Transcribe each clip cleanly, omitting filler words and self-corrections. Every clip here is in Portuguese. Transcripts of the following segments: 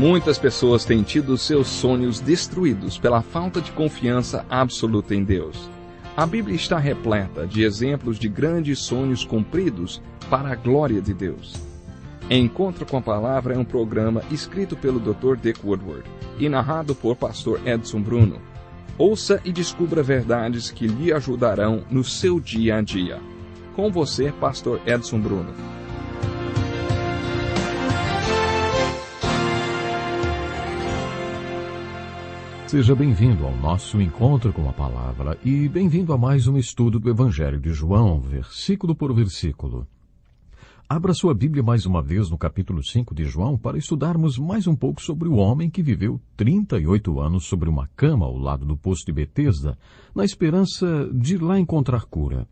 Muitas pessoas têm tido seus sonhos destruídos pela falta de confiança absoluta em Deus. A Bíblia está repleta de exemplos de grandes sonhos cumpridos para a glória de Deus. Encontro com a Palavra é um programa escrito pelo Dr. Dick Woodward e narrado por Pastor Edson Bruno. Ouça e descubra verdades que lhe ajudarão no seu dia a dia. Com você, Pastor Edson Bruno. Seja bem-vindo ao nosso Encontro com a Palavra e bem-vindo a mais um estudo do Evangelho de João, versículo por versículo. Abra sua Bíblia mais uma vez no capítulo 5 de João para estudarmos mais um pouco sobre o homem que viveu 38 anos sobre uma cama ao lado do poço de Betesda, na esperança de lá encontrar cura.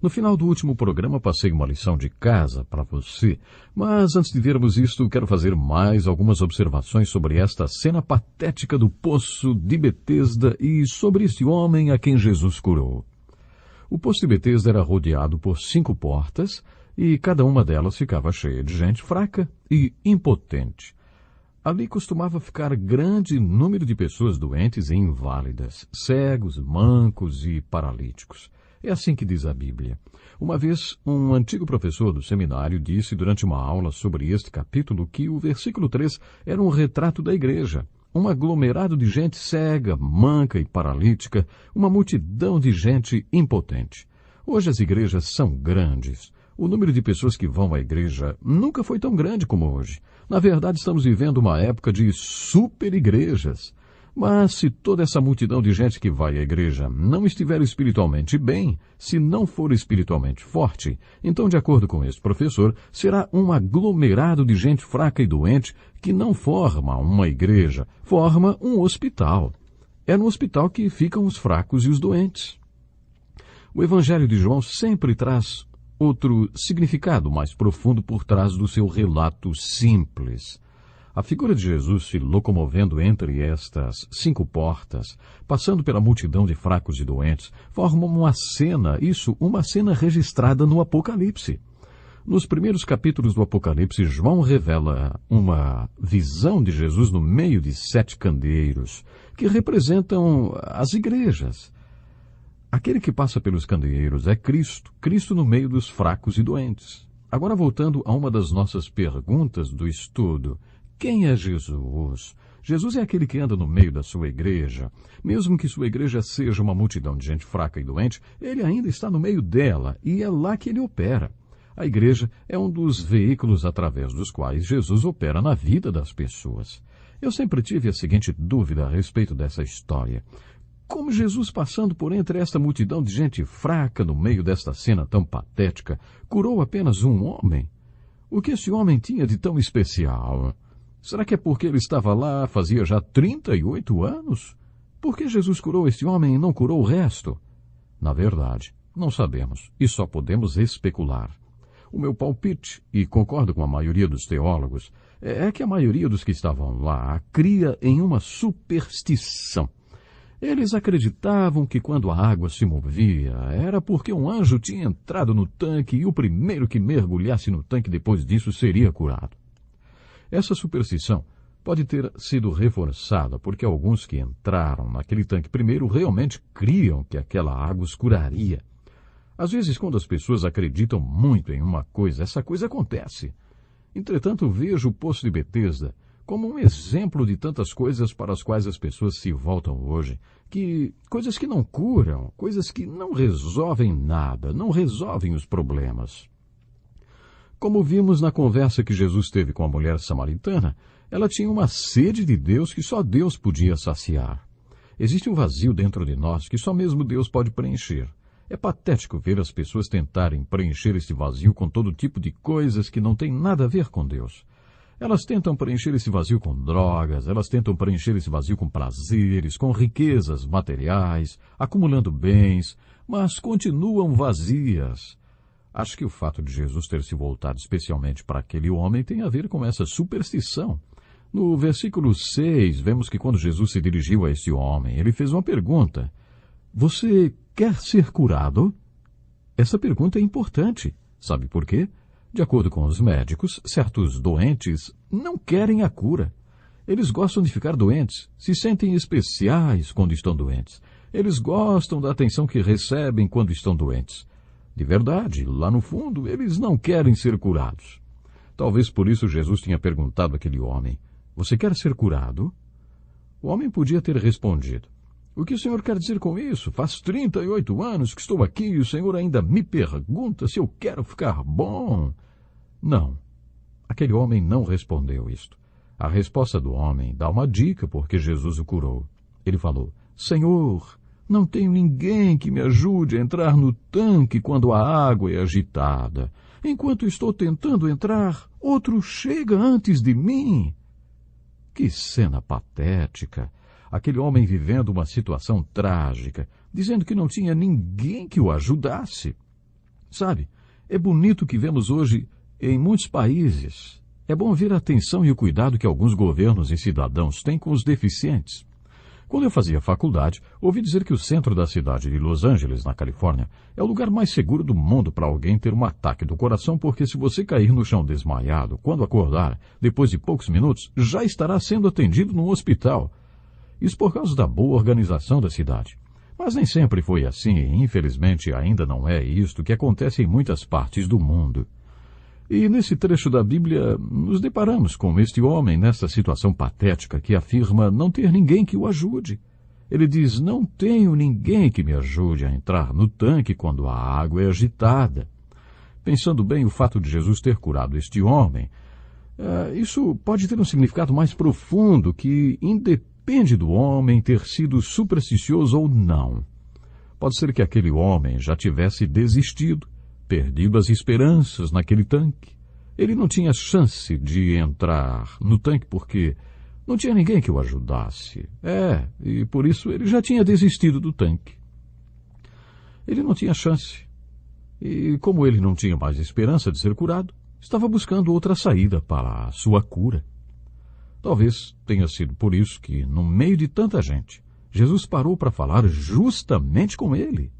No final do último programa passei uma lição de casa para você, mas antes de vermos isto, quero fazer mais algumas observações sobre esta cena patética do poço de Betesda e sobre este homem a quem Jesus curou. O poço de Betesda era rodeado por 5 portas e cada uma delas ficava cheia de gente fraca e impotente. Ali costumava ficar grande número de pessoas doentes e inválidas, cegos, mancos e paralíticos. É assim que diz a Bíblia. Uma vez, um antigo professor do seminário disse durante uma aula sobre este capítulo que o versículo 3 era um retrato da igreja. Um aglomerado de gente cega, manca e paralítica, uma multidão de gente impotente. Hoje as igrejas são grandes. O número de pessoas que vão à igreja nunca foi tão grande como hoje. Na verdade, estamos vivendo uma época de super-igrejas. Mas se toda essa multidão de gente que vai à igreja não estiver espiritualmente bem, se não for espiritualmente forte, então, de acordo com este professor, será um aglomerado de gente fraca e doente que não forma uma igreja, forma um hospital. É no hospital que ficam os fracos e os doentes. O Evangelho de João sempre traz outro significado mais profundo por trás do seu relato simples. A figura de Jesus se locomovendo entre estas 5 portas, passando pela multidão de fracos e doentes, forma uma cena registrada no Apocalipse. Nos primeiros capítulos do Apocalipse, João revela uma visão de Jesus no meio de 7 candeeiros, que representam as igrejas. Aquele que passa pelos candeeiros é Cristo, Cristo no meio dos fracos e doentes. Agora, voltando a uma das nossas perguntas do estudo, quem é Jesus? Jesus é aquele que anda no meio da sua igreja. Mesmo que sua igreja seja uma multidão de gente fraca e doente, ele ainda está no meio dela e é lá que ele opera. A igreja é um dos veículos através dos quais Jesus opera na vida das pessoas. Eu sempre tive a seguinte dúvida a respeito dessa história. Como Jesus, passando por entre esta multidão de gente fraca no meio desta cena tão patética, curou apenas um homem? O que esse homem tinha de tão especial? Será que é porque ele estava lá fazia já 38 anos? Por que Jesus curou este homem e não curou o resto? Na verdade, não sabemos e só podemos especular. O meu palpite, e concordo com a maioria dos teólogos, é que a maioria dos que estavam lá cria em uma superstição. Eles acreditavam que quando a água se movia, era porque um anjo tinha entrado no tanque e o primeiro que mergulhasse no tanque depois disso seria curado. Essa superstição pode ter sido reforçada porque alguns que entraram naquele tanque primeiro realmente criam que aquela água os curaria. Às vezes, quando as pessoas acreditam muito em uma coisa, essa coisa acontece. Entretanto, vejo o poço de Betesda como um exemplo de tantas coisas para as quais as pessoas se voltam hoje, coisas que não curam, coisas que não resolvem nada, não resolvem os problemas. Como vimos na conversa que Jesus teve com a mulher samaritana, ela tinha uma sede de Deus que só Deus podia saciar. Existe um vazio dentro de nós que só mesmo Deus pode preencher. É patético ver as pessoas tentarem preencher esse vazio com todo tipo de coisas que não têm nada a ver com Deus. Elas tentam preencher esse vazio com drogas, elas tentam preencher esse vazio com prazeres, com riquezas materiais, acumulando bens, mas continuam vazias. Acho que o fato de Jesus ter se voltado especialmente para aquele homem tem a ver com essa superstição. No versículo 6, vemos que quando Jesus se dirigiu a esse homem, ele fez uma pergunta. Você quer ser curado? Essa pergunta é importante. Sabe por quê? De acordo com os médicos, certos doentes não querem a cura. Eles gostam de ficar doentes, se sentem especiais quando estão doentes. Eles gostam da atenção que recebem quando estão doentes. De verdade, lá no fundo, eles não querem ser curados. Talvez por isso Jesus tenha perguntado àquele homem: "Você quer ser curado?" O homem podia ter respondido: "O que o senhor quer dizer com isso? Faz 38 anos que estou aqui e o senhor ainda me pergunta se eu quero ficar bom." Não. Aquele homem não respondeu isto. A resposta do homem dá uma dica porque Jesus o curou. Ele falou: "Senhor, não tenho ninguém que me ajude a entrar no tanque quando a água é agitada. Enquanto estou tentando entrar, outro chega antes de mim." Que cena patética! Aquele homem vivendo uma situação trágica, dizendo que não tinha ninguém que o ajudasse. Sabe, é bonito o que vemos hoje em muitos países. É bom ver a atenção e o cuidado que alguns governos e cidadãos têm com os deficientes. Quando eu fazia faculdade, ouvi dizer que o centro da cidade de Los Angeles, na Califórnia, é o lugar mais seguro do mundo para alguém ter um ataque do coração, porque se você cair no chão desmaiado, quando acordar, depois de poucos minutos, já estará sendo atendido num hospital. Isso por causa da boa organização da cidade. Mas nem sempre foi assim e, infelizmente, ainda não é isto que acontece em muitas partes do mundo. E nesse trecho da Bíblia, nos deparamos com este homem nessa situação patética que afirma não ter ninguém que o ajude. Ele diz: "Não tenho ninguém que me ajude a entrar no tanque quando a água é agitada." Pensando bem, o fato de Jesus ter curado este homem, isso pode ter um significado mais profundo que independe do homem ter sido supersticioso ou não. Pode ser que aquele homem já tivesse desistido, perdido as esperanças naquele tanque. Ele não tinha chance de entrar no tanque porque não tinha ninguém que o ajudasse. E por isso ele já tinha desistido do tanque. Ele não tinha chance. E como ele não tinha mais esperança de ser curado, estava buscando outra saída para a sua cura. Talvez tenha sido por isso que, no meio de tanta gente, Jesus parou para falar justamente com ele.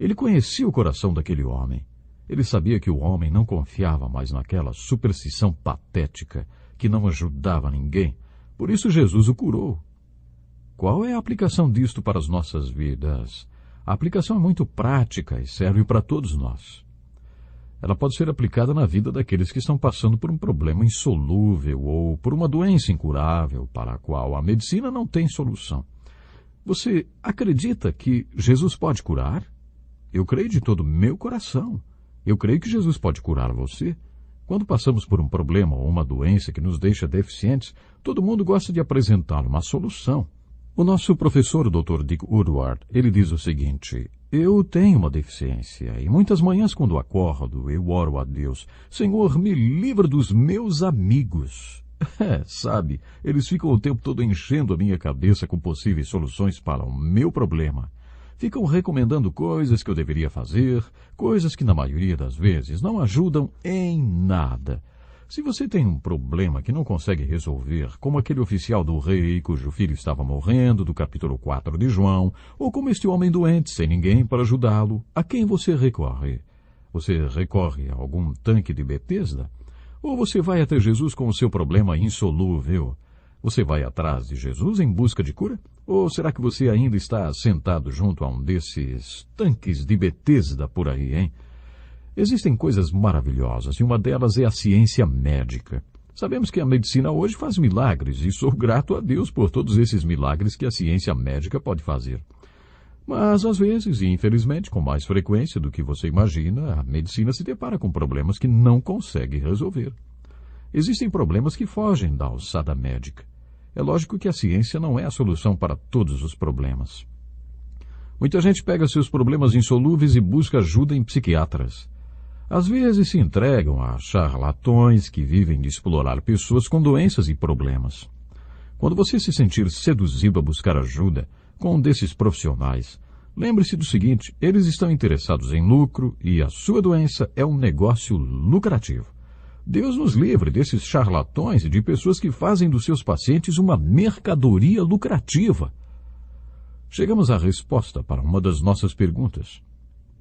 Ele conhecia o coração daquele homem. Ele sabia que o homem não confiava mais naquela superstição patética que não ajudava ninguém. Por isso Jesus o curou. Qual é a aplicação disto para as nossas vidas? A aplicação é muito prática e serve para todos nós. Ela pode ser aplicada na vida daqueles que estão passando por um problema insolúvel ou por uma doença incurável para a qual a medicina não tem solução. Você acredita que Jesus pode curar? Eu creio de todo o meu coração. Eu creio que Jesus pode curar você. Quando passamos por um problema ou uma doença que nos deixa deficientes, todo mundo gosta de apresentar uma solução. O nosso professor, Dr. Dick Woodward, ele diz o seguinte: "Eu tenho uma deficiência e muitas manhãs quando acordo, eu oro a Deus: Senhor, me livra dos meus amigos." Sabe, eles ficam o tempo todo enchendo a minha cabeça com possíveis soluções para o meu problema. Ficam recomendando coisas que eu deveria fazer, coisas que na maioria das vezes não ajudam em nada. Se você tem um problema que não consegue resolver, como aquele oficial do rei cujo filho estava morrendo, do capítulo 4 de João, ou como este homem doente sem ninguém para ajudá-lo, a quem você recorre? Você recorre a algum tanque de Betesda? Ou você vai até Jesus com o seu problema insolúvel? Você vai atrás de Jesus em busca de cura? Ou será que você ainda está sentado junto a um desses tanques de Betesda por aí, hein? Existem coisas maravilhosas e uma delas é a ciência médica. Sabemos que a medicina hoje faz milagres e sou grato a Deus por todos esses milagres que a ciência médica pode fazer. Mas, às vezes, e infelizmente com mais frequência do que você imagina, a medicina se depara com problemas que não consegue resolver. Existem problemas que fogem da alçada médica. É lógico que a ciência não é a solução para todos os problemas. Muita gente pega seus problemas insolúveis e busca ajuda em psiquiatras. Às vezes se entregam a charlatões que vivem de explorar pessoas com doenças e problemas. Quando você se sentir seduzido a buscar ajuda com um desses profissionais, lembre-se do seguinte: eles estão interessados em lucro e a sua doença é um negócio lucrativo. Deus nos livre desses charlatões e de pessoas que fazem dos seus pacientes uma mercadoria lucrativa. Chegamos à resposta para uma das nossas perguntas.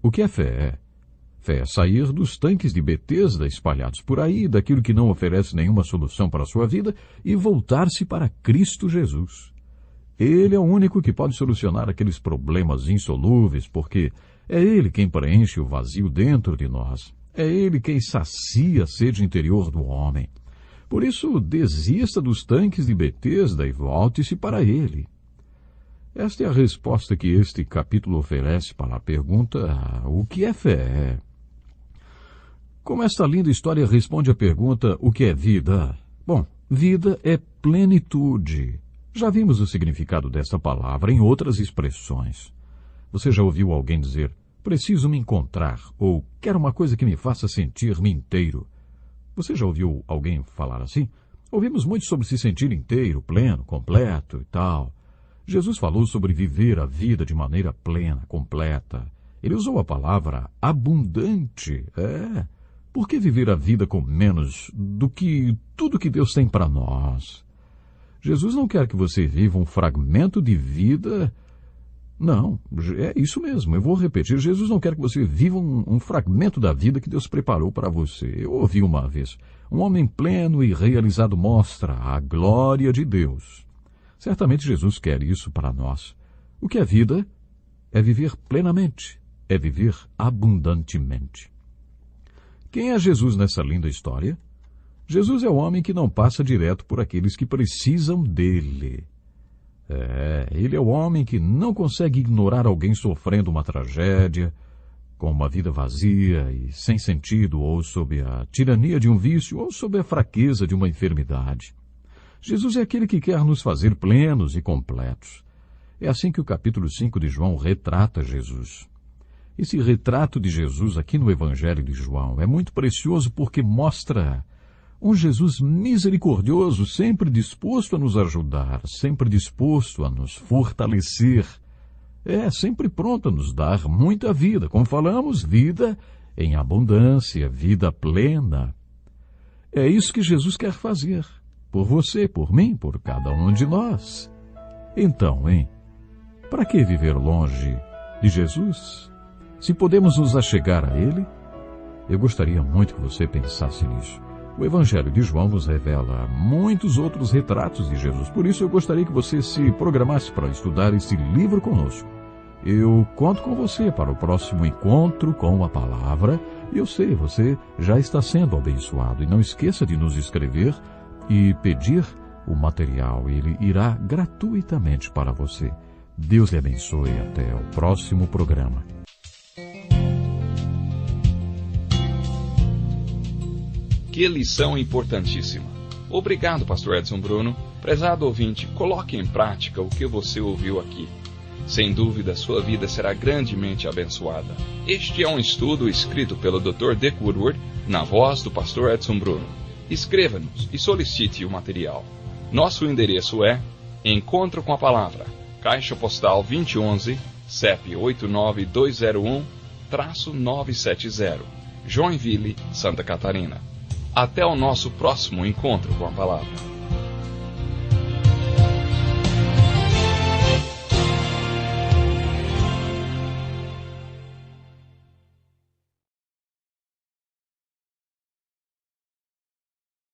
O que é fé? Fé é sair dos tanques de Betesda espalhados por aí, daquilo que não oferece nenhuma solução para a sua vida, e voltar-se para Cristo Jesus. Ele é o único que pode solucionar aqueles problemas insolúveis, porque é Ele quem preenche o vazio dentro de nós. É Ele quem sacia a sede interior do homem. Por isso, desista dos tanques de Betesda e volte-se para Ele. Esta é a resposta que este capítulo oferece para a pergunta: o que é fé? Como esta linda história responde à pergunta: o que é vida? Bom, vida é plenitude. Já vimos o significado desta palavra em outras expressões. Você já ouviu alguém dizer: preciso me encontrar, ou quero uma coisa que me faça sentir-me inteiro? Você já ouviu alguém falar assim? Ouvimos muito sobre se sentir inteiro, pleno, completo e tal. Jesus falou sobre viver a vida de maneira plena, completa. Ele usou a palavra abundante. Por que viver a vida com menos do que tudo que Deus tem para nós? Jesus não quer que você viva um fragmento de vida. Não, é isso mesmo, eu vou repetir. Jesus não quer que você viva um fragmento da vida que Deus preparou para você. Eu ouvi uma vez: um homem pleno e realizado mostra a glória de Deus. Certamente Jesus quer isso para nós. O que é vida? É viver plenamente, é viver abundantemente. Quem é Jesus nessa linda história? Jesus é o homem que não passa direto por aqueles que precisam dele. Ele é o homem que não consegue ignorar alguém sofrendo uma tragédia, com uma vida vazia e sem sentido, ou sob a tirania de um vício, ou sob a fraqueza de uma enfermidade. Jesus é aquele que quer nos fazer plenos e completos. É assim que o capítulo 5 de João retrata Jesus. Esse retrato de Jesus aqui no Evangelho de João é muito precioso porque mostra um Jesus misericordioso, sempre disposto a nos ajudar, sempre disposto a nos fortalecer. Sempre pronto a nos dar muita vida. Como falamos, vida em abundância, vida plena. É isso que Jesus quer fazer. Por você, por mim, por cada um de nós. Então, para que viver longe de Jesus? Se podemos nos achegar a Ele, eu gostaria muito que você pensasse nisso. O Evangelho de João nos revela muitos outros retratos de Jesus. Por isso, eu gostaria que você se programasse para estudar esse livro conosco. Eu conto com você para o próximo encontro com a palavra. E eu sei, você já está sendo abençoado. E não esqueça de nos escrever e pedir o material. Ele irá gratuitamente para você. Deus lhe abençoe. Até o próximo programa. Que lição importantíssima. Obrigado, pastor Edson Bruno. Prezado ouvinte, coloque em prática o que você ouviu aqui. Sem dúvida, sua vida será grandemente abençoada. Este é um estudo escrito pelo Dr. Dick Woodward, na voz do pastor Edson Bruno. Escreva-nos e solicite o material. Nosso endereço é Encontro com a Palavra, Caixa Postal 2011, CEP 89201-970, Joinville, Santa Catarina. Até o nosso próximo encontro com a palavra.